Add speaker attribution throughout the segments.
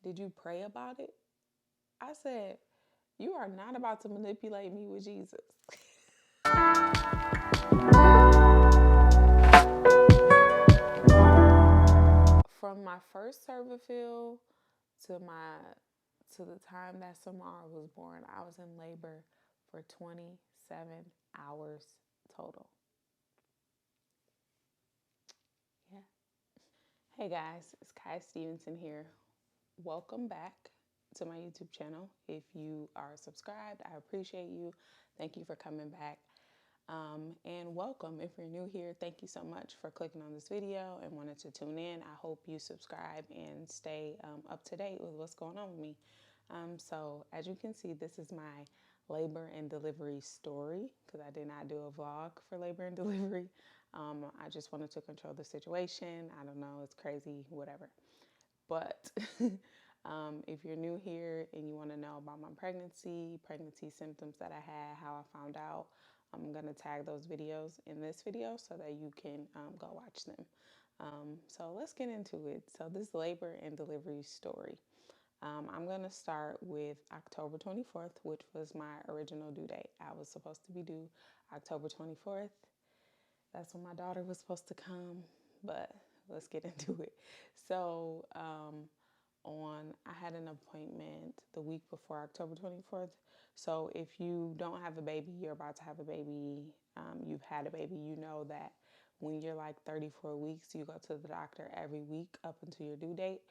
Speaker 1: Did you pray about it? I said, you are not about to manipulate me with Jesus. From my first cervical to the time that Samara was born, I was in labor for 27 hours total. Yeah. Hey guys, it's Kai Stevenson here. Welcome back to my YouTube channel. If you are subscribed, I appreciate you. Thank you for coming back. And welcome. If you're new here, thank you so much for clicking on this video and wanted to tune in. I hope you subscribe and stay up to date with what's going on with me. So as you can see, this is my labor and delivery story because I did not do a vlog for labor and delivery. I just wanted to control the situation. I don't know, it's crazy, whatever. But if you're new here and you want to know about my pregnancy symptoms that I had, how I found out, I'm going to tag those videos in this video so that you can go watch them. So let's get into it. So this labor and delivery story. I'm going to start with October 24th, which was my original due date. I was supposed to be due October 24th. That's when my daughter was supposed to come, but let's get into it. So I had an appointment the week before October 24th. So if you don't have a baby, you're about to have a baby, you've had a baby, you know that when you're like 34 weeks, you go to the doctor every week up until your due date,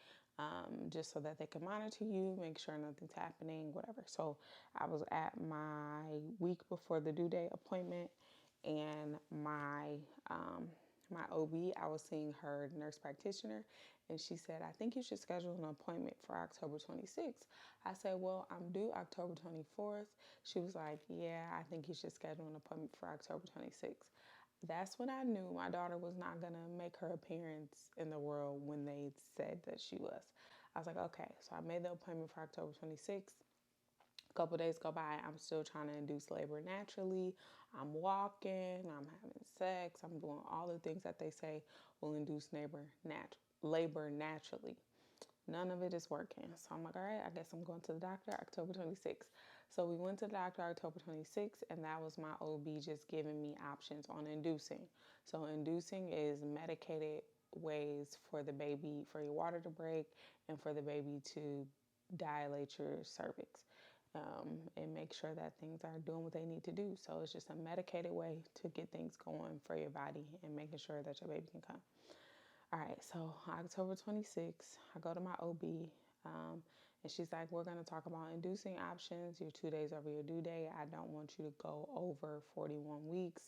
Speaker 1: just so that they can monitor you, make sure nothing's happening, whatever. So I was at my week before the due date appointment, and my OB, I was seeing her nurse practitioner, and she said, I think you should schedule an appointment for October 26th. I said, well, I'm due October 24th. She was like, yeah, I think you should schedule an appointment for October 26th. That's when I knew my daughter was not going to make her appearance in the world when they said that she was. I was like, okay. So I made the appointment for October 26th. A couple days go by, I'm still trying to induce labor naturally. I'm walking, I'm having sex, I'm doing all the things that they say will induce labor naturally. None of it is working. So I'm like, all right, I guess I'm going to the doctor October 26th. So we went to the doctor October 26th, and that was my OB just giving me options on inducing. So inducing is medicated ways for the baby, for your water to break and for the baby to dilate your cervix. And make sure that things are doing what they need to do. So it's just a medicated way to get things going for your body and making sure that your baby can come. All right, so October 26th, I go to my OB, and she's like, we're going to talk about inducing options. You're 2 days over your due date. I don't want you to go over 41 weeks,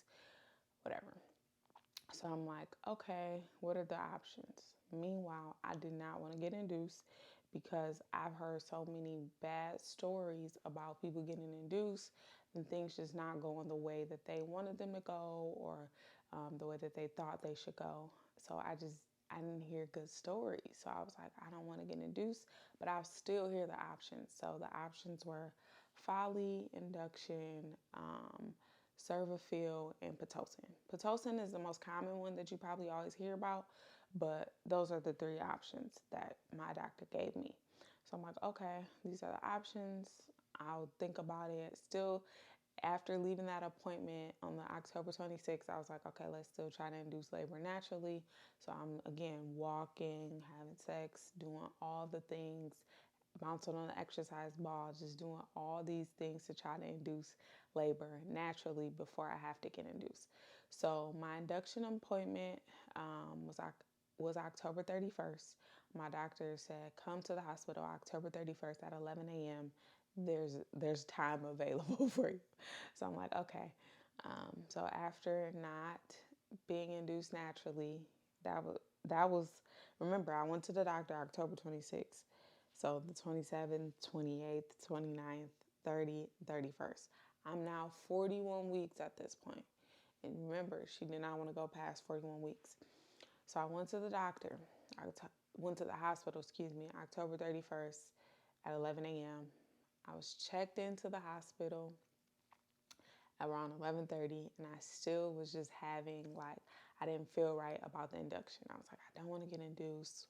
Speaker 1: whatever. So I'm like, okay, what are the options? Meanwhile, I did not want to get induced because I've heard so many bad stories about people getting induced and things just not going the way that they wanted them to go, or the way that they thought they should go. So I didn't hear good stories. So I was like, I don't want to get induced, but I'll still hear the options. So the options were folly, induction, cervical, and pitocin. Pitocin is the most common one that you probably always hear about, but those are the three options that my doctor gave me. So I'm like, okay, these are the options. I'll think about it. Still, after leaving that appointment on the October 26th, I was like, okay, let's still try to induce labor naturally. So I'm, again, walking, having sex, doing all the things, bouncing on the exercise ball, just doing all these things to try to induce labor naturally before I have to get induced. So my induction appointment was October 31st. My doctor said, come to the hospital October 31st at 11 a.m. There's time available for you. So I'm like, okay. So after not being induced naturally, that was remember, I went to the doctor October 26th. So the 27th, 28th, 29th, 30th, 31st. I'm now 41 weeks at this point. And remember, she did not want to go past 41 weeks. So I went to the doctor. Went to the hospital, October 31st at 11 a.m. I was checked into the hospital around 11:30, and I still was just having, like, I didn't feel right about the induction. I was like, I don't want to get induced.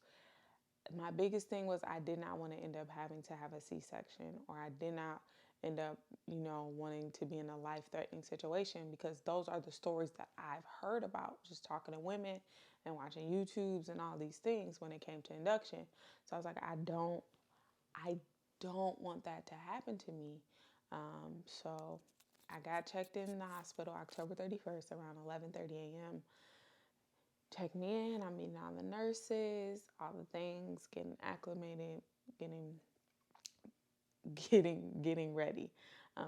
Speaker 1: my biggest thing was I did not want to end up having to have a C-section, or I did not end up, wanting to be in a life-threatening situation, because those are the stories that I've heard about just talking to women and watching YouTubes and all these things when it came to induction. So I was like, I don't want that to happen to me. So I got checked in the hospital October 31st around 11:30 a.m. Check me in. I'm meeting all the nurses, all the things, getting acclimated, getting getting ready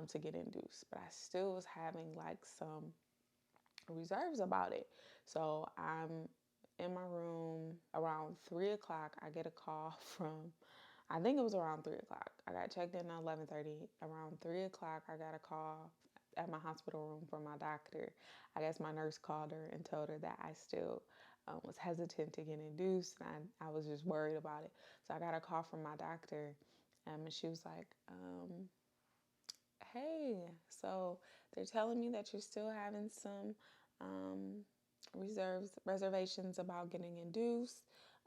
Speaker 1: to get induced. But I still was having like some reserves about it. So I'm in my room around 3 o'clock. I get a call from, I think it was around 3 o'clock. I got checked in at 11:30. Around 3 o'clock, I got a call at my hospital room from my doctor. I guess my nurse called her and told her that I still was hesitant to get induced, and I was just worried about it. So I got a call from my doctor, and she was like, hey, so they're telling me that you're still having some um, reservations about getting induced.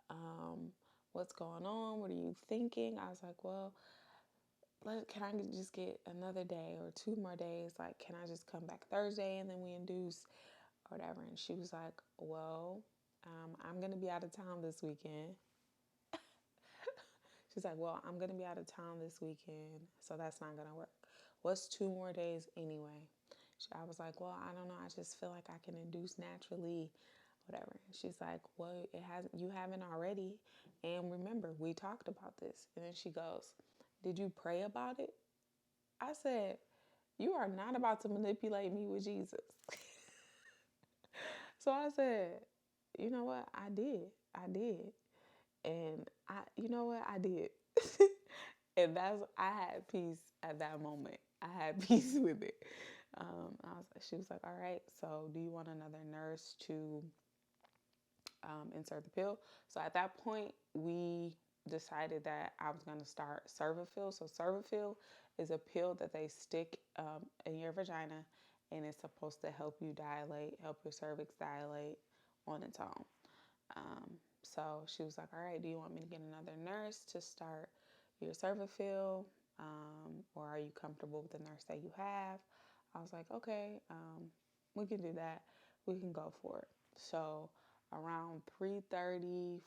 Speaker 1: Um, what's going on? What are you thinking? I was like, well, can I just get another day or 2 more days? Like, can I just come back Thursday and then we induce or whatever? And she was like, well, I'm going to be out of town this weekend. She's like, well, I'm going to be out of town this weekend, so that's not going to work. What's 2 more days anyway? I was like, well, I don't know. I just feel like I can induce naturally, whatever. She's like, well, you haven't already. And remember, we talked about this. And then she goes, did you pray about it? I said, you are not about to manipulate me with Jesus. So I said, you know what? I did. I did. And you know what? I did. And I had peace at that moment. I had peace with it. She was like, all right, so do you want another nurse to insert the pill? So at that point, we decided that I was going to start Cervafil. So Cervafil is a pill that they stick in your vagina, and it's supposed to help you dilate, help your cervix dilate on its own. So she was like, all right, do you want me to get another nurse to start your Cervafil? Or are you comfortable with the nurse that you have? I was like, okay, we can do that. We can go for it. So around 3:30,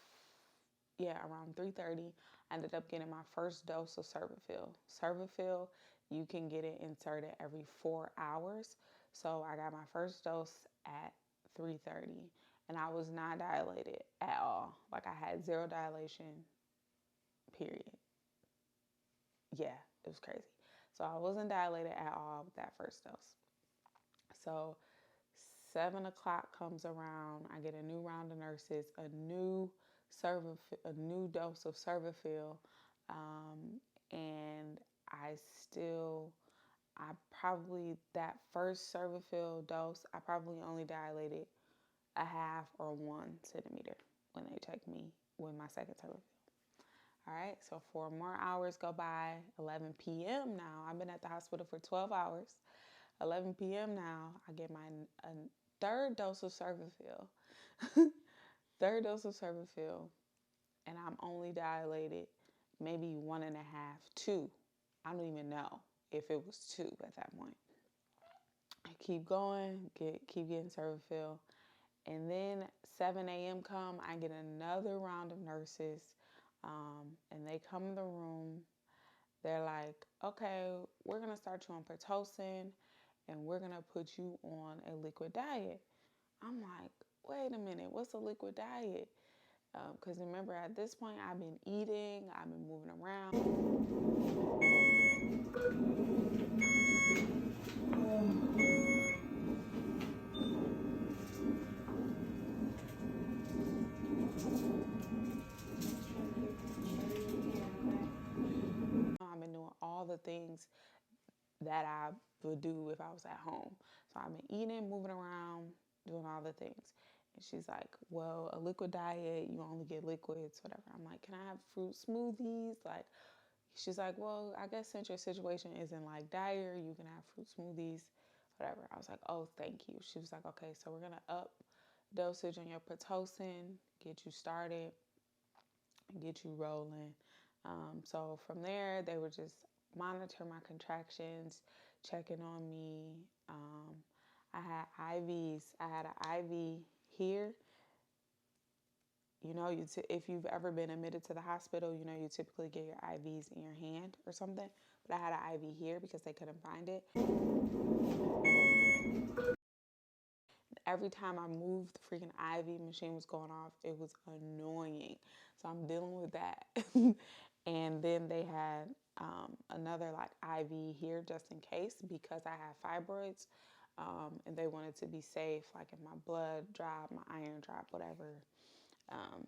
Speaker 1: around 3:30, I ended up getting my first dose of Cervafil. Cervafil, you can get it inserted every 4 hours. So I got my first dose at 3:30, and I was not dilated at all. Like, I had zero dilation, period. Yeah, it was crazy. So I wasn't dilated at all with that first dose. So 7 o'clock comes around. I get a new round of nurses, a new dose of Cervafil, and I probably, that first Cervafil dose, I probably only dilated a half or 1 centimeter when they checked me with my second Cervafil. All right, so 4 more hours go by. 11 p.m. now. I've been at the hospital for 12 hours. 11 p.m. now, I get my third dose of Cervafil. Third dose of Cervafil, and I'm only dilated maybe 1.5, 2. I don't even know if it was 2 at that point. I keep going, keep getting Cervafil. And then 7 a.m. come, I get another round of nurses, and they come in the room. They're like, okay, we're going to start you on Pitocin, and we're going to put you on a liquid diet. I'm like, wait a minute, what's a liquid diet? Because remember, at this point, I've been eating, I've been moving around. I've been doing all the things that I would do if I was at home. So I've been eating, moving around, doing all the things. And she's like, well, a liquid diet, you only get liquids, whatever. I'm like, can I have fruit smoothies? Like, she's like, well, I guess since your situation isn't like dire, you can have fruit smoothies, whatever. I was like, oh, thank you. She was like, okay, so we're going to up dosage on your Pitocin, get you started. and get you rolling. So from there, they would just monitor my contractions, checking on me. I had IVs. I had an IV here. If you've ever been admitted to the hospital, you typically get your IVs in your hand or something. But I had an IV here because they couldn't find it. Every time I moved, the freaking IV machine was going off. It was annoying. So I'm dealing with that. And then they had another like IV here just in case because I have fibroids. And they wanted to be safe, like if my blood dropped, my iron dropped, whatever.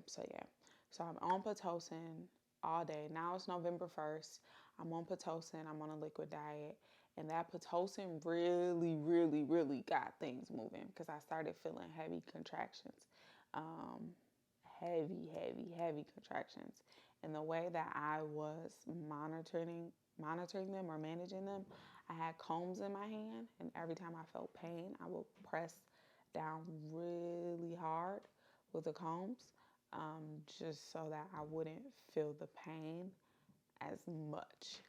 Speaker 1: So yeah. So I'm on Pitocin all day. Now it's November 1st. I'm on Pitocin. I'm on a liquid diet. And that Pitocin really, really, really got things moving because I started feeling heavy contractions. Um, heavy contractions. And the way that I was monitoring them or managing them, I had combs in my hand, and every time I felt pain, I would press down really hard with the combs, just so that I wouldn't feel the pain as much.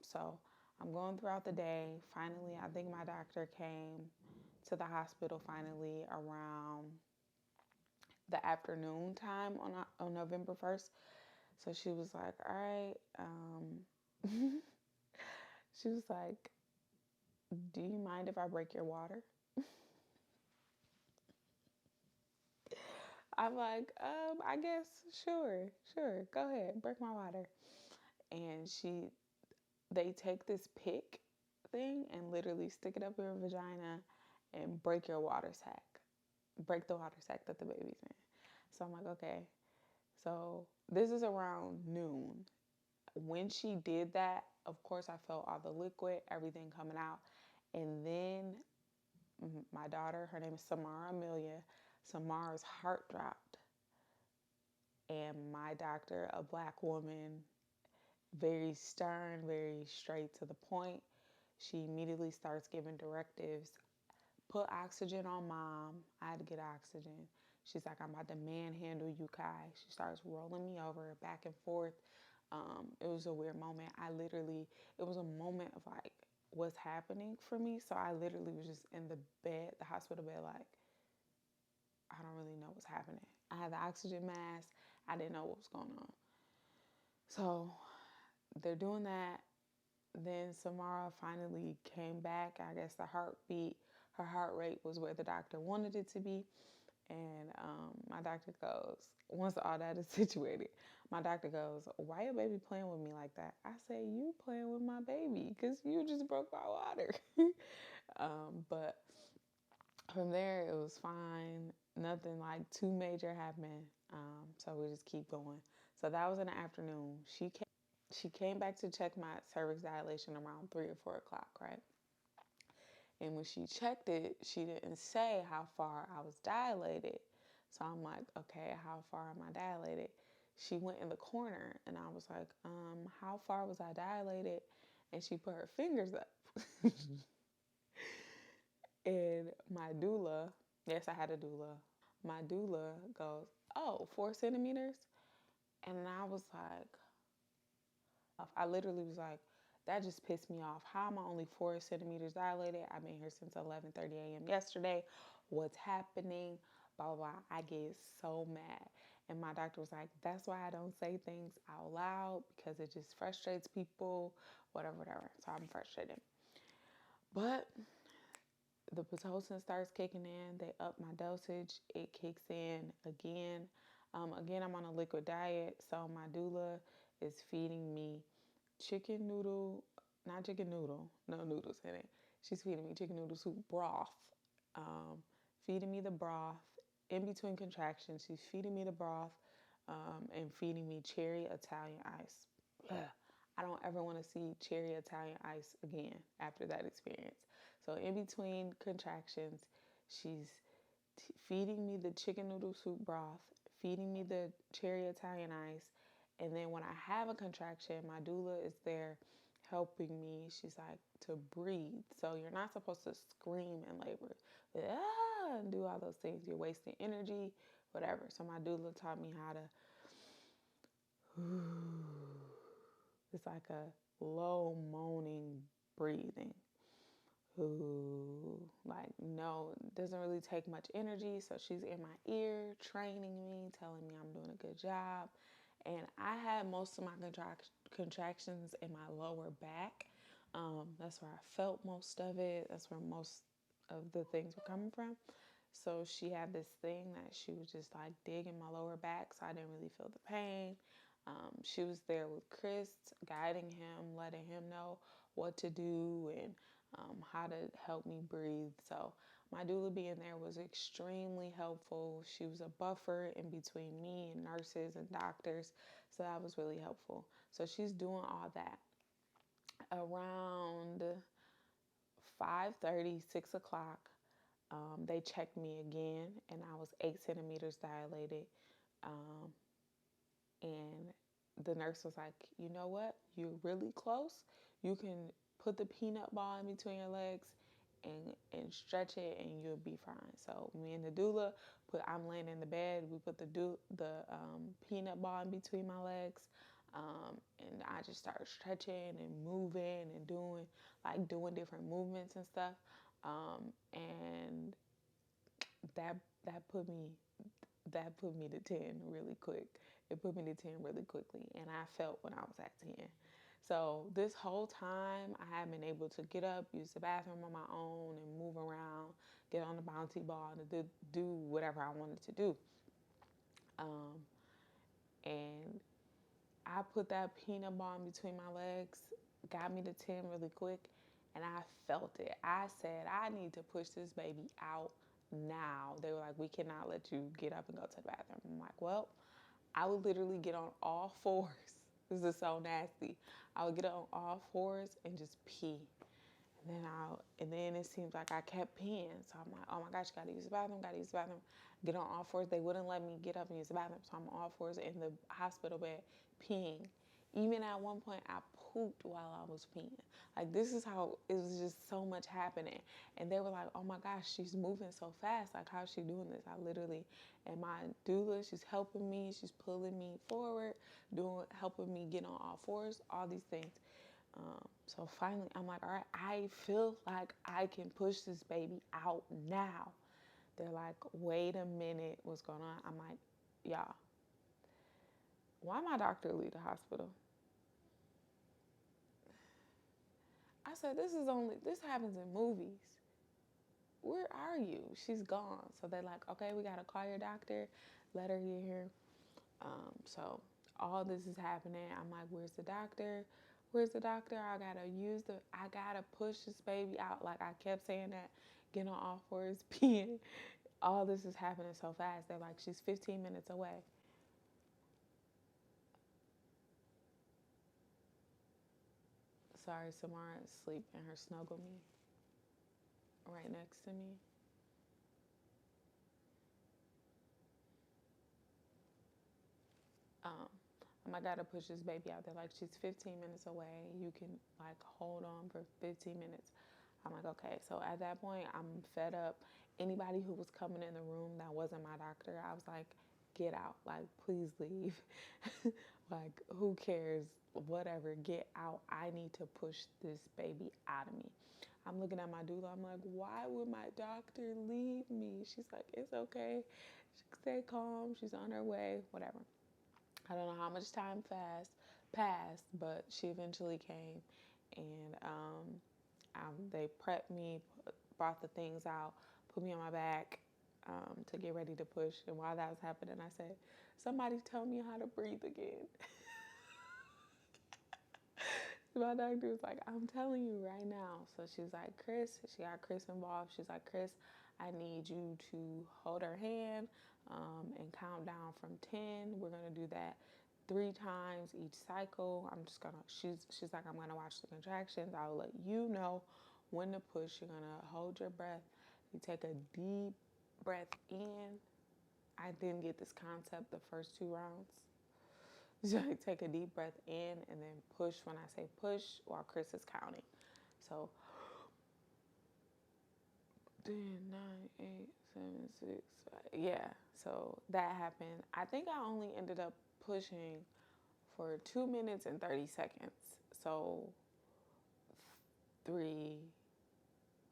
Speaker 1: So I'm going throughout the day. Finally, I think my doctor came to the hospital finally around the afternoon time on November 1st. So she was like, all right. She was like, do you mind if I break your water? I'm like, I guess, sure, go ahead, break my water. And they take this pick thing and literally stick it up your vagina and break your water sac, break the water sac that the baby's in. So I'm like, okay. So this is around noon. When she did that, of course, I felt all the liquid, everything coming out. And then my daughter, her name is Samara Amelia, Samara's heart dropped. And my doctor, a black woman, very stern, very straight to the point, she immediately starts giving directives. Put oxygen on mom. I had to get oxygen. She's like, I'm about to manhandle you, Kai. She starts rolling me over back and forth. It was a weird moment. It was a moment of like, what's happening for me? So I literally was just in the bed, the hospital bed, like, I don't really know what's happening. I had the oxygen mask. I didn't know what was going on. So they're doing that. Then Samara finally came back. I guess her heart rate was where the doctor wanted it to be. And my doctor goes, once all that is situated, my doctor goes, why your baby playing with me like that? I say, you playing with my baby because you just broke my water. But from there, it was fine. Nothing like too major happened. So we just keep going. So that was in the afternoon. She came back to check my cervix dilation around 3 or 4 o'clock, right? And when she checked it, she didn't say how far I was dilated. So I'm like, okay, how far am I dilated? She went in the corner and I was like, how far was I dilated? And she put her fingers up. And my doula, yes, I had a doula. My doula goes, oh, 4 centimeters? And I was like, I literally was like, that just pissed me off. How am I only 4 centimeters dilated? I've been here since 11:30 a.m. yesterday. What's happening? Blah, blah, blah. I get so mad. And my doctor was like, that's why I don't say things out loud because it just frustrates people, whatever. So I'm frustrated. But the Pitocin starts kicking in. They up my dosage. It kicks in again. Again, I'm on a liquid diet. So my doula is feeding me not chicken noodle, no noodles in it. She's feeding me chicken noodle soup broth, feeding me the broth in between contractions. She's feeding me the broth and feeding me cherry Italian ice. Ugh. I don't ever want to see cherry Italian ice again after that experience. So in between contractions, she's feeding me the chicken noodle soup broth, feeding me the cherry Italian ice, and then when I have a contraction, my doula is there helping me. She's like, to breathe. So you're not supposed to scream in labor, and do all those things. You're wasting energy, whatever. So my doula taught me how to It's like a low moaning breathing. Ooh, like no, doesn't really take much energy. So she's in my ear, training me, telling me I'm doing a good job. And I had most of my contractions in my lower back. That's where I felt most of it. That's where most of the things were coming from. So she had this thing that she was just like digging my lower back, so I didn't really feel the pain. She was there with Chris, guiding him, letting him know what to do and how to help me breathe. So my doula being there was extremely helpful. She was a buffer in between me and nurses and doctors, so that was really helpful. So she's doing all that. Around 5:30, 6 o'clock, they checked me again, and I was 8 centimeters dilated. Um, and the nurse was like, you know what? You're really close. You can put the peanut ball in between your legs and stretch it, and you'll be fine. So me and the doula I'm laying in the bed. We put the peanut ball in between my legs. And I just started stretching and moving and doing different movements and stuff. And that that put me that put me to 10 really quick. It put me to 10 really quickly, and I felt when I was at 10. So this whole time, I had been able to get up, use the bathroom on my own, and move around, get on the bouncy ball, and do whatever I wanted to do. Um, and I put that peanut ball in between my legs, got me to 10 really quick, and I felt it. I said, I need to push this baby out now. They were like, we cannot let you get up and go to the bathroom. I'm like, well, I would literally get on all fours. This is so nasty. I would get on all fours and just pee. And then it seems like I kept peeing. So I'm like, oh my gosh, gotta use the bathroom, gotta use the bathroom. Get on all fours. They wouldn't let me get up and use the bathroom. So I'm on all fours in the hospital bed peeing. Even at one point, I pooped while I was peeing. Like, this is how it was just so much happening. And they were like, oh my gosh, she's moving so fast. Like, how's she doing this? I literally, and my doula, she's helping me. She's pulling me forward, helping me get on all fours, all these things. So finally, I'm like, all right, I feel like I can push this baby out now. They're like, wait a minute, what's going on? I'm like, y'all, why my doctor leave the hospital? I said, this happens in movies. Where are you? She's gone. So they're like, okay, we got to call your doctor, let her get here. So all this is happening. I'm like, where's the doctor? Where's the doctor? I gotta push this baby out. Like I kept saying that, getting on all fours, peeing. All this is happening so fast. They're like, she's 15 minutes away. Sorry, Samara is asleep and her snuggle me right next to me. Um, I gotta push this baby out there. Like she's 15 minutes away. You can like hold on for 15 minutes. I'm like, okay. So at that point, I'm fed up. Anybody who was coming in the room that wasn't my doctor, I was like, get out. Like, please leave. Like, who cares? Whatever, get out. I need to push this baby out of me. I'm looking at my doula. I'm like, why would my doctor leave me? She's like, it's okay. Stay calm. She's on her way. Whatever. I don't know how much time passed, but she eventually came, and they prepped me, brought the things out, put me on my back to get ready to push. And while that was happening, I said, "Somebody tell me how to breathe again." My doctor was like, I'm telling you right now. So she's like, Chris, she got Chris involved. She's like, Chris, I need you to hold her hand and count down from 10. We're going to do that 3 times each cycle. She's like, I'm going to watch the contractions. I'll let you know when to push. You're going to hold your breath. You take a deep breath in. I didn't get this concept the first 2 rounds. So I take a deep breath in and then push when I say push while Chris is counting. So 10, 9, 8, 7, 6, 5. Yeah. So that happened. I think I only ended up pushing for 2 minutes and 30 seconds. So 3,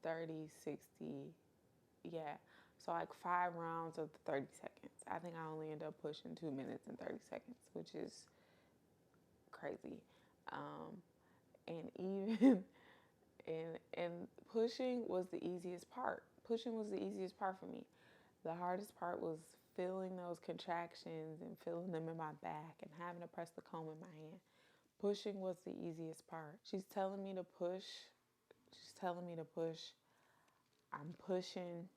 Speaker 1: 30, 60, yeah. So like 5 rounds of the 30 seconds. I think I only end up pushing 2 minutes and 30 seconds, which is crazy. And even and pushing was the easiest part. Pushing was the easiest part for me. The hardest part was feeling those contractions and feeling them in my back and having to press the comb in my hand. Pushing was the easiest part. She's telling me to push. She's telling me to push. I'm pushing.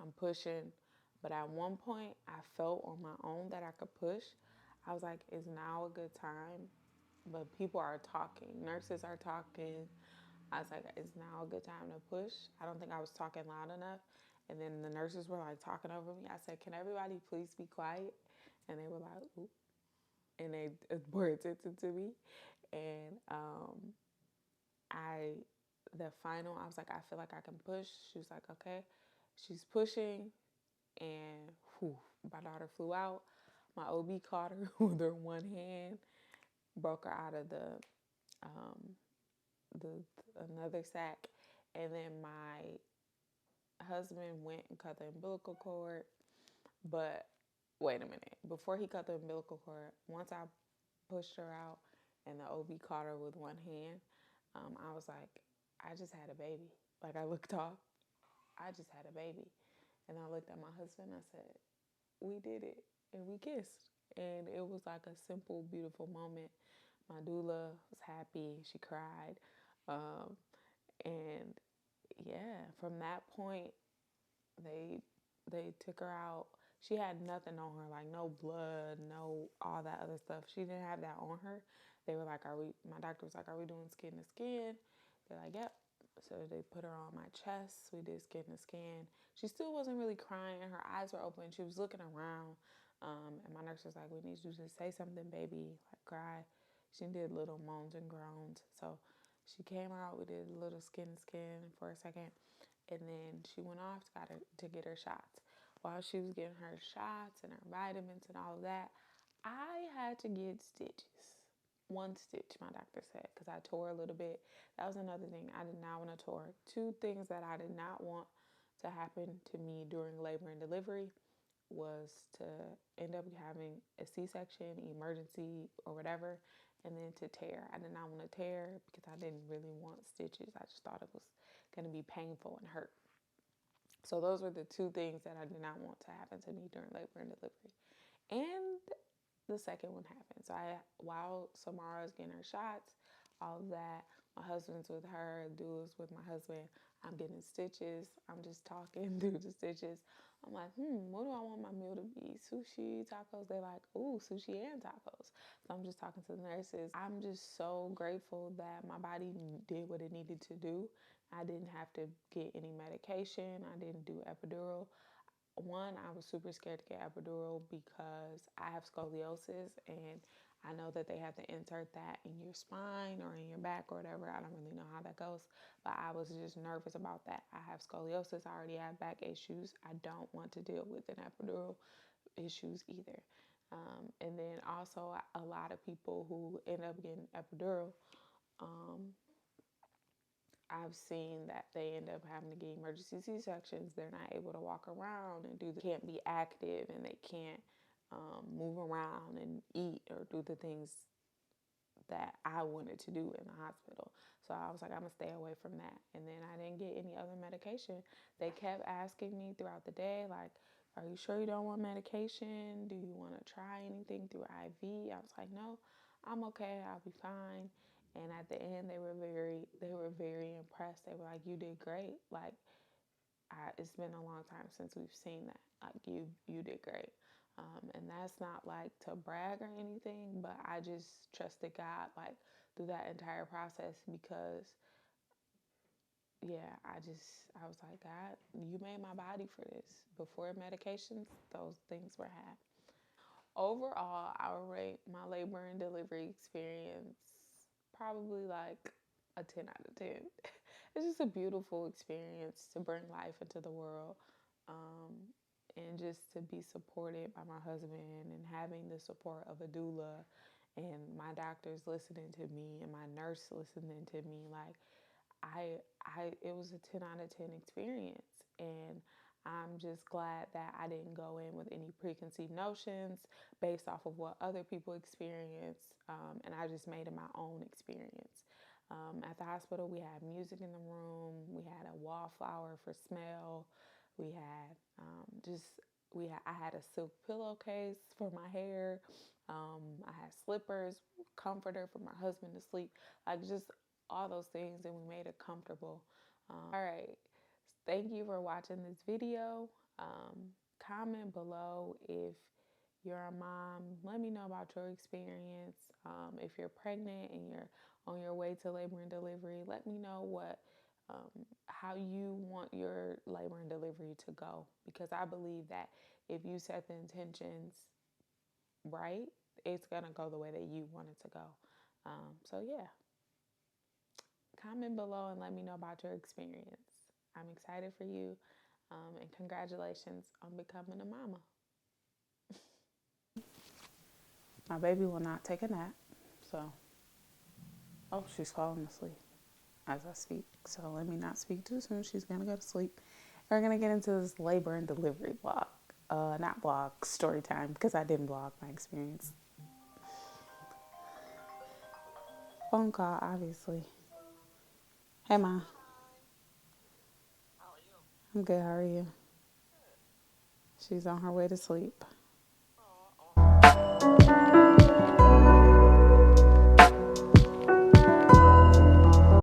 Speaker 1: I'm pushing. But at one point, I felt on my own that I could push. I was like, is now a good time? But people are talking. Nurses are talking. I was like, is now a good time to push? I don't think I was talking loud enough. And then the nurses were like talking over me. I said, can everybody please be quiet? And they were like, oop. And they were attentive to me. And I was like, I feel like I can push. She was like, okay. She's pushing. And whew, my daughter flew out. My OB caught her with her one hand, broke her out of the another sack, and then my husband went and cut the umbilical cord. But wait a minute, before he cut the umbilical cord, once I pushed her out and the OB caught her with one hand, I was like, I just had a baby. Like I looked off, I just had a baby. And I looked at my husband, I said, we did it. And we kissed. And it was like a simple, beautiful moment. My doula was happy. She cried. And yeah, from that point, they they took her out. She had nothing on her, like no blood, no all that other stuff. She didn't have that on her. They were like, "Are we?" My doctor was like, "Are we doing skin to skin?" They're like, "Yep." So they put her on my chest. We did skin to skin. She still wasn't really crying. Her eyes were open. She was looking around. And my nurse was like, "We need you to say something, baby. Like cry." She did little moans and groans. So she came out. We did a little skin to skin for a second, and then she went off to get her shots. While she was getting her shots and her vitamins and all of that, I had to get stitches. One stitch, my doctor said, because I tore a little bit. That was another thing. I did not want to tore. Two things that I did not want to happen to me during labor and delivery was to end up having a C-section, emergency, or whatever, and then to tear. I did not want to tear because I didn't really want stitches. I just thought it was going to be painful and hurt. So those were the two things that I did not want to happen to me during labor and delivery. And the second one happened. So while Samara's getting her shots, all of that, my husband's with her, doula's with my husband. I'm getting stitches. I'm just talking through the stitches. I'm like, what do I want my meal to be? Sushi, tacos? They're like, ooh, sushi and tacos. So I'm just talking to the nurses. I'm just so grateful that my body did what it needed to do. I didn't have to get any medication. I didn't do epidural. One, I was super scared to get epidural because I have scoliosis and I know that they have to insert that in your spine or in your back or whatever. I don't really know how that goes, but I was just nervous about that. I have scoliosis. I already have back issues. I don't want to deal with an epidural issues either. And then also a lot of people who end up getting epidural, I've seen that they end up having to get emergency C-sections. They're not able to walk around and can't be active, and they can't move around and eat or do the things that I wanted to do in the hospital. So I was like, I'm gonna stay away from that. And then I didn't get any other medication. They kept asking me throughout the day, like, are you sure you don't want medication? Do you want to try anything through IV? I was like, no, I'm okay. I'll be fine. And at the end, they were very impressed. They were like, you did great. Like, it's been a long time since we've seen that. Like, you did great. And that's not like to brag or anything, but I just trusted God like through that entire process because yeah, I was like, God, you made my body for this. Before medications, those things were had. Overall, I would rate my labor and delivery experience probably like a 10 out of 10. It's just a beautiful experience to bring life into the world. Um, and just to be supported by my husband and having the support of a doula and my doctor's listening to me and my nurse listening to me. Like, it was a 10 out of 10 experience. And I'm just glad that I didn't go in with any preconceived notions based off of what other people experience. And I just made it my own experience. At the hospital, we had music in the room. We had a wallflower for smell. We had I had a silk pillowcase for my hair. I had slippers, comforter for my husband to sleep, like just all those things, and we made it comfortable. All right. Thank you for watching this video. Comment below if you're a mom. Let me know about your experience. If you're pregnant and you're on your way to labor and delivery, let me know how you want your labor and delivery to go. Because I believe that if you set the intentions right, it's going to go the way that you want it to go. So, yeah, comment below and let me know about your experience. I'm excited for you, and congratulations on becoming a mama. My baby will not take a nap, so, oh, she's falling asleep as I speak. So let me not speak too soon. She's going to go to sleep. We're going to get into this labor and delivery blog. Not blog, story time, because I didn't blog my experience. Phone call, obviously. Hey, Ma. I'm good. How are you? She's on her way to sleep.